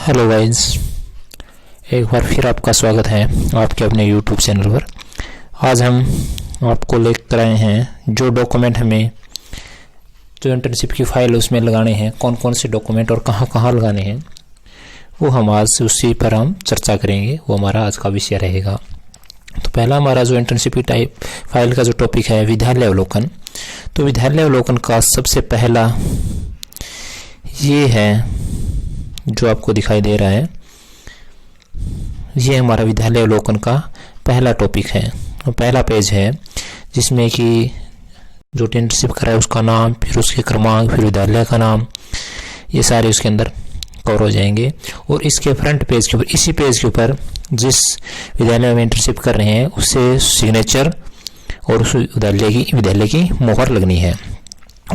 Hello guys, एक बार फिर आपका स्वागत है आपके अपने यूट्यूब चैनल पर। आज हम आपको लेकर आए हैं जो डॉक्यूमेंट हमें जो इंटर्नशिप की फाइल उसमें लगाने हैं, कौन कौन से डॉक्यूमेंट और कहाँ कहाँ लगाने हैं, वो हम आज उसी पर हम चर्चा करेंगे। वो हमारा आज का विषय रहेगा। तो पहला हमारा जो इंटर्नशिप की टाइप फाइल का जो टॉपिक है विद्यालय अवलोकन। तो विद्यालय अवलोकन का सबसे पहला ये है जो आपको दिखाई दे रहा है, ये हमारा विद्यालय अवलोकन का पहला टॉपिक है, पहला पेज है, जिसमें कि जो इंटर्नशिप कर रहा है उसका नाम, फिर उसके क्रमांक, फिर विद्यालय का नाम, ये सारे उसके अंदर कवर हो जाएंगे। और इसके फ्रंट पेज के ऊपर, इसी पेज के ऊपर जिस विद्यालय में इंटर्नशिप कर रहे हैं उससे सिग्नेचर और उस विद्यालय की मोहर लगनी है।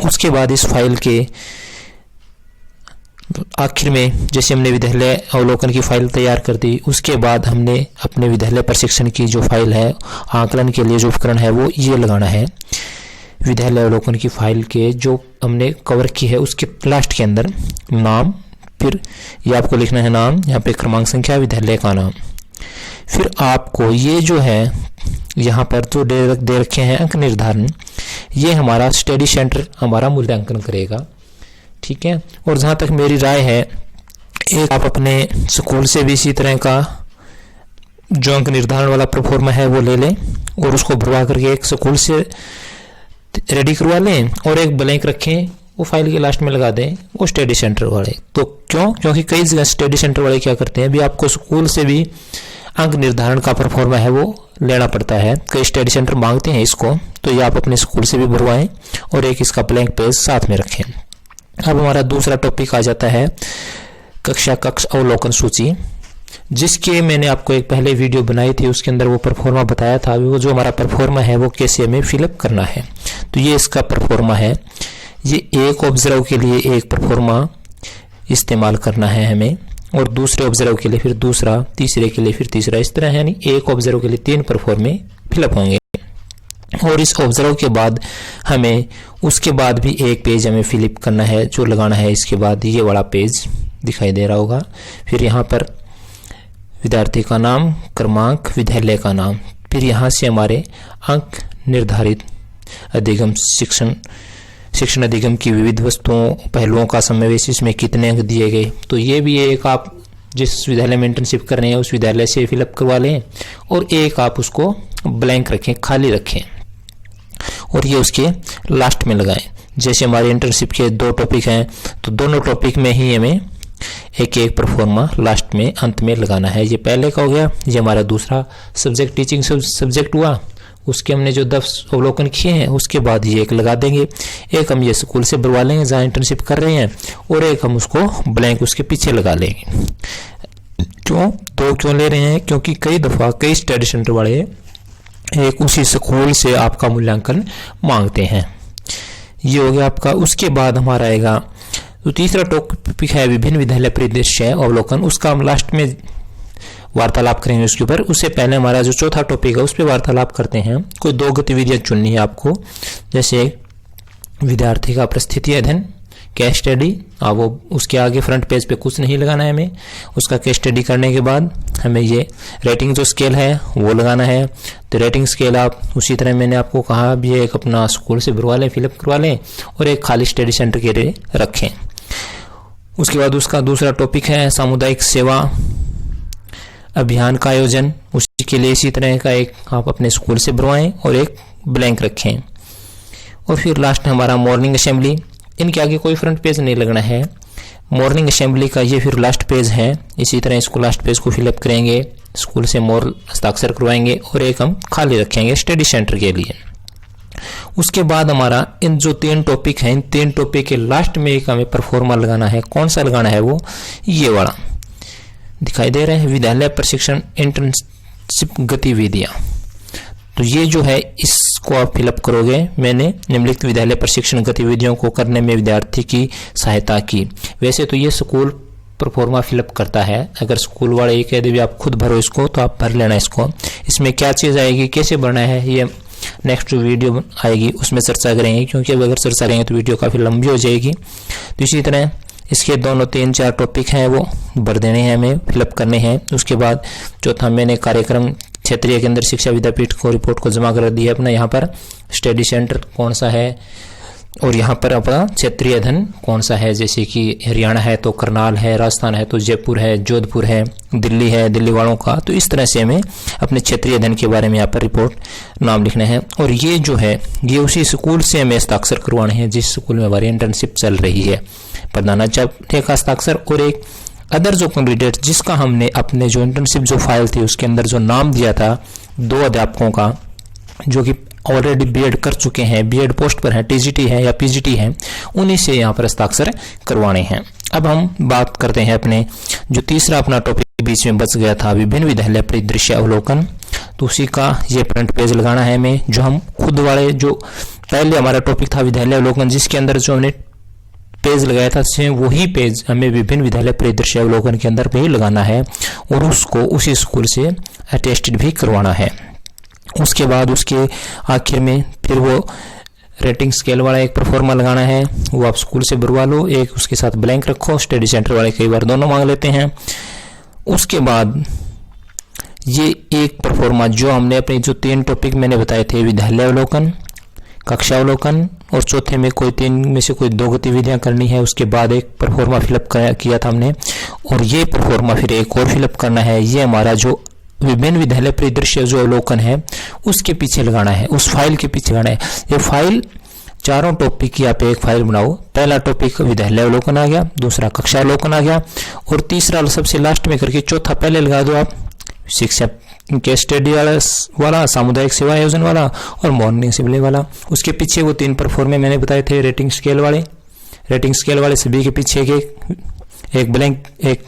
उसके बाद इस फाइल के आखिर में जैसे हमने विद्यालय अवलोकन की फाइल तैयार कर दी, उसके बाद हमने अपने विद्यालय प्रशिक्षण की जो फाइल है, आकलन के लिए जो उपकरण है, वो ये लगाना है। विद्यालय अवलोकन की फाइल के जो हमने कवर की है उसके लास्ट के अंदर नाम, फिर ये आपको लिखना है नाम, यहाँ पे क्रमांक संख्या, विद्यालय का नाम। फिर आपको ये जो है यहाँ पर जो दे रखे हैं अंक निर्धारण, ये हमारा स्टडी सेंटर हमारा मूल्यांकन करेगा, ठीक है। और जहाँ तक मेरी राय है, एक आप अपने स्कूल से भी इसी तरह का जो अंक निर्धारण वाला प्रोफॉर्मा है वो ले लें और उसको भरवा करके एक स्कूल से रेडी करवा लें और एक ब्लैंक रखें, वो फाइल के लास्ट में लगा दें, वो स्टडी सेंटर वाले। तो क्योंकि कई जगह स्टडी सेंटर वाले क्या करते हैं, अभी आपको स्कूल से भी अंक निर्धारण का प्रोफॉर्मा है वो लेना पड़ता है, कई स्टडी सेंटर मांगते हैं इसको, तो ये आप अपने स्कूल से भी भरवाएं और एक इसका ब्लैंक पेज साथ में रखें। अब हमारा दूसरा टॉपिक आ जाता है कक्षा कक्ष अवलोकन सूची, जिसके मैंने आपको एक पहले वीडियो बनाई थी, उसके अंदर वो परफॉर्मा बताया था। वो जो हमारा परफॉर्मा है वो कैसे हमें फिलअप करना है, तो ये इसका परफॉर्मा है। ये एक ऑब्जर्व के लिए एक परफॉर्मा इस्तेमाल करना है हमें, और दूसरे ऑब्जर्व के लिए फिर दूसरा, तीसरे के लिए फिर तीसरा, इस तरह है। एक ऑब्जर्व के लिए 3 परफॉर्मे फिलअप होंगे। और इस ऑब्जर्व के बाद हमें उसके बाद भी एक पेज हमें फिलअप करना है जो लगाना है। इसके बाद ये वाला पेज दिखाई दे रहा होगा, फिर यहाँ पर विद्यार्थी का नाम, क्रमांक, विद्यालय का नाम, फिर यहाँ से हमारे अंक निर्धारित, अधिगम शिक्षण अधिगम की विविध वस्तुओं पहलुओं का समावेश, इसमें कितने अंक दिए गए। तो ये भी एक आप जिस विद्यालय में इंटर्नशिप कर रहे हैं उस विद्यालय से फिलअप करवा लें और एक आप उसको ब्लैंक रखें, खाली रखें और ये उसके लास्ट में लगाएं। जैसे हमारे इंटर्नशिप के 2 टॉपिक हैं, तो दोनों टॉपिक में ही हमें एक एक परफॉर्मा लास्ट में अंत में लगाना है। ये पहले का हो गया, ये हमारा दूसरा सब्जेक्ट टीचिंग सब्जेक्ट हुआ, उसके हमने जो 10 अवलोकन किए हैं उसके बाद ये एक लगा देंगे। एक हम ये स्कूल से भरवा लेंगे जहाँ इंटर्नशिप कर रहे हैं, और एक हम उसको ब्लैंक उसके पीछे लगा लेंगे। क्यों ले रहे हैं, क्योंकि कई दफा कई स्टडी सेंटर वाले एक उसी स्कूल से आपका मूल्यांकन मांगते हैं। ये हो गया आपका। उसके बाद हमारा आएगा तो तीसरा टॉपिक है विभिन्न विद्यालय परिदृश्य अवलोकन, उसका हम लास्ट में वार्तालाप करेंगे उसके ऊपर। उससे पहले हमारा जो चौथा टॉपिक है उस पर वार्तालाप करते हैं। कोई 2 गतिविधियां चुननी है आपको, जैसे विद्यार्थी का परिस्थिति अध्ययन, केस स्टडी। वो उसके आगे फ्रंट पेज पे कुछ नहीं लगाना है हमें। उसका केस स्टडी करने के बाद हमें ये रेटिंग जो स्केल है वो लगाना है। तो रेटिंग स्केल आप उसी तरह मैंने आपको कहा भी एक अपना स्कूल से भरवा लें, फिलअप करवा लें और एक खाली स्टडी सेंटर के लिए रखें। उसके बाद उसका दूसरा टॉपिक है सामुदायिक सेवा अभियान का आयोजन, उसी के लिए इसी तरह का एक आप अपने स्कूल से भरवाएं और एक ब्लैंक रखें। और फिर लास्ट में हमारा मॉर्निंग असेंबली, इनके आगे कोई फ्रंट पेज नहीं लगना है। मॉर्निंग असेंबली का ये फिर लास्ट पेज है, इसी तरह इसको लास्ट पेज को फिलअप करेंगे, स्कूल से मोर हस्ताक्षर करवाएंगे और एक हम खाली रखेंगे स्टडी सेंटर के लिए। उसके बाद हमारा इन जो 3 टॉपिक हैं, इन 3 टॉपिक के लास्ट में एक हमें परफॉर्मा लगाना है। कौन सा लगाना है, वो ये वाला दिखाई दे रहे हैं, विद्यालय प्रशिक्षण इंटर्नशिप गतिविधियां। तो ये जो है इसको आप फिलअप करोगे। मैंने निम्नलिखित विद्यालय प्रशिक्षण गतिविधियों को करने में विद्यार्थी की सहायता की। वैसे तो ये स्कूल परफॉर्मा फिलअप करता है, अगर स्कूल वाले ये कह दे भी आप खुद भरो इसको तो आप भर लेना इसको। इसमें क्या चीज़ आएगी, कैसे भरना है, ये नेक्स्ट जो वीडियो आएगी उसमें चर्चा करेंगे, क्योंकि अगर चर्चा करेंगे तो वीडियो काफ़ी लंबी हो जाएगी। तो इसी तरह इसके दोनों 3-4 टॉपिक हैं वो भर देने हैं, हमें फिलअप करने हैं। उसके बाद चौथा मैंने कार्यक्रम क्षेत्रीय केंद्र शिक्षा विद्यापीठ को रिपोर्ट को जमा कर दी है अपना यहाँ पर स्टडी सेंटर कौन सा है और यहाँ पर अपना क्षेत्रीय धन कौन सा है, जैसे कि हरियाणा है तो करनाल है, राजस्थान है तो जयपुर है, जोधपुर है, दिल्ली है दिल्ली वालों का। तो इस तरह से हमें अपने क्षेत्रीय धन के बारे में यहाँ पर रिपोर्ट नाम लिखना है। और ये जो है ये उसी स्कूल से हमें हस्ताक्षर करवाने हैं जिस स्कूल में हमारी इंटर्नशिप चल रही है। प्रधानाचार्य का हस्ताक्षर और एक अदर जो कैंडिडेट जिसका हमने अपने जो इंटर्नशिप जो फाइल थी उसके अंदर जो नाम दिया था 2 अध्यापकों का जो कि ऑलरेडी बीएड कर चुके हैं, बीएड पोस्ट पर है, टीजीटी है या पीजीटी है, उन्हीं से यहाँ पर हस्ताक्षर करवाने हैं। अब हम बात करते हैं अपने जो तीसरा अपना टॉपिक बीच में बच गया था विभिन्न विद्यालय परिदृश्य अवलोकन। तो उसी का ये फ्रंट पेज लगाना है हमें, जो हम खुद वाले जो पहले हमारा टॉपिक था विद्यालय अवलोकन जिसके अंदर जो हमने पेज लगाया था सेम वही पेज हमें विभिन्न विद्यालय परिदृश्य अवलोकन के अंदर भी लगाना है और उसको उसी स्कूल से अटेस्टेड भी करवाना है। उसके बाद उसके आखिर में फिर वो रेटिंग स्केल वाला एक परफॉर्मा लगाना है, वो आप स्कूल से भरवा लो, एक उसके साथ ब्लैंक रखो। स्टडी सेंटर वाले कई बार दोनों मांग लेते हैं। उसके बाद ये एक परफॉर्मा जो हमने अपने जो 3 टॉपिक मैंने बताए थे विद्यालय अवलोकन, कक्षा अवलोकन और चौथे में कोई 3 में से कोई 2 गतिविधियां करनी है। उसके बाद एक परफॉर्मा फिलअप किया था हमने और ये परफॉर्मा फिर एक और फिलअप करना है। ये हमारा जो विभिन्न विद्यालय परिदृश्य जो अवलोकन है उसके पीछे लगाना है, उस फाइल के पीछे लगाना है। ये फाइल 4 टॉपिक की आप एक फाइल बनाओ। पहला टॉपिक विद्यालय अवलोकन आ गया, दूसरा कक्षा अवलोकन आ गया और तीसरा सबसे लास्ट में करके चौथा पहले लगा दो आप शिक्षा के स्टडी वाला, सामुदायिक सेवा आयोजन वाला और मॉर्निंग असेंबली वाला। उसके पीछे वो 3 परफॉर्मे मैंने बताए थे रेटिंग स्केल वाले सभी के पीछे एक ब्लैंक एक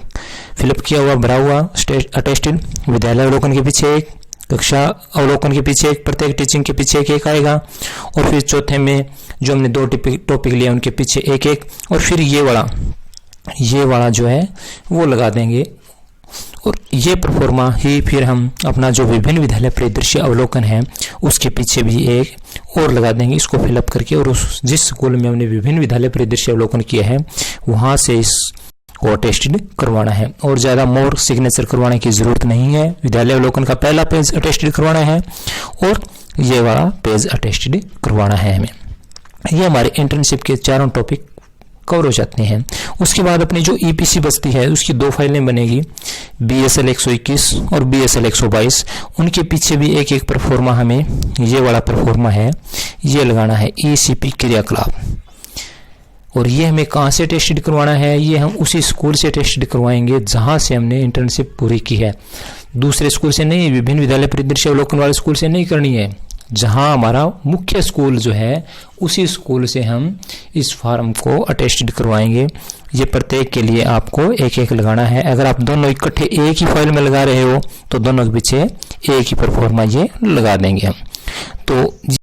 फिलअप किया हुआ भरा हुआ अटेस्टेड, विद्यालय अवलोकन के पीछे एक, कक्षा अवलोकन के पीछे एक, प्रत्येक टीचिंग के पीछे एक आएगा और फिर चौथे में जो हमने 2 टॉपिक लिए उनके पीछे एक और फिर ये वाला जो है वो लगा देंगे। और ये परफॉर्मा ही फिर हम अपना जो विभिन्न विद्यालय परिदृश्य अवलोकन है उसके पीछे भी एक और लगा देंगे इसको फिलअप करके और उस जिस स्कूल में हमने विभिन्न विद्यालय परिदृश्य अवलोकन किया है वहां से इसको अटेस्टेड करवाना है। और ज़्यादा मोर सिग्नेचर करवाने की ज़रूरत नहीं है। विद्यालय अवलोकन का पहला पेज अटेस्टेड करवाना है और ये वाला पेज अटेस्टेड करवाना है हमें। ये हमारे इंटर्नशिप के 4 टॉपिक कवर हो जाते हैं। उसके बाद अपनी जो ईपीसी बचती है उसकी 2 फाइलें बनेगी, BSL 121 और BSL 122। उनके पीछे भी एक परफॉर्मा हमें ये वाला परफॉर्मा है ये लगाना है ECP क्रियाकलाप। और ये हमें कहाँ से टेस्टेड करवाना है, ये हम उसी स्कूल से टेस्टेड करवाएंगे जहाँ से हमने इंटर्नशिप पूरी की है। दूसरे स्कूल से नहीं, विभिन्न विद्यालय परिदृश्य अवलोकन वाले स्कूल से नहीं करनी है। जहाँ हमारा मुख्य स्कूल जो है उसी स्कूल से हम इस फॉर्म को अटेस्टेड करवाएंगे। ये प्रत्येक के लिए आपको एक लगाना है। अगर आप दोनों इकट्ठे एक ही फाइल में लगा रहे हो तो दोनों के पीछे एक ही परफॉर्मा ये लगा देंगे हम। तो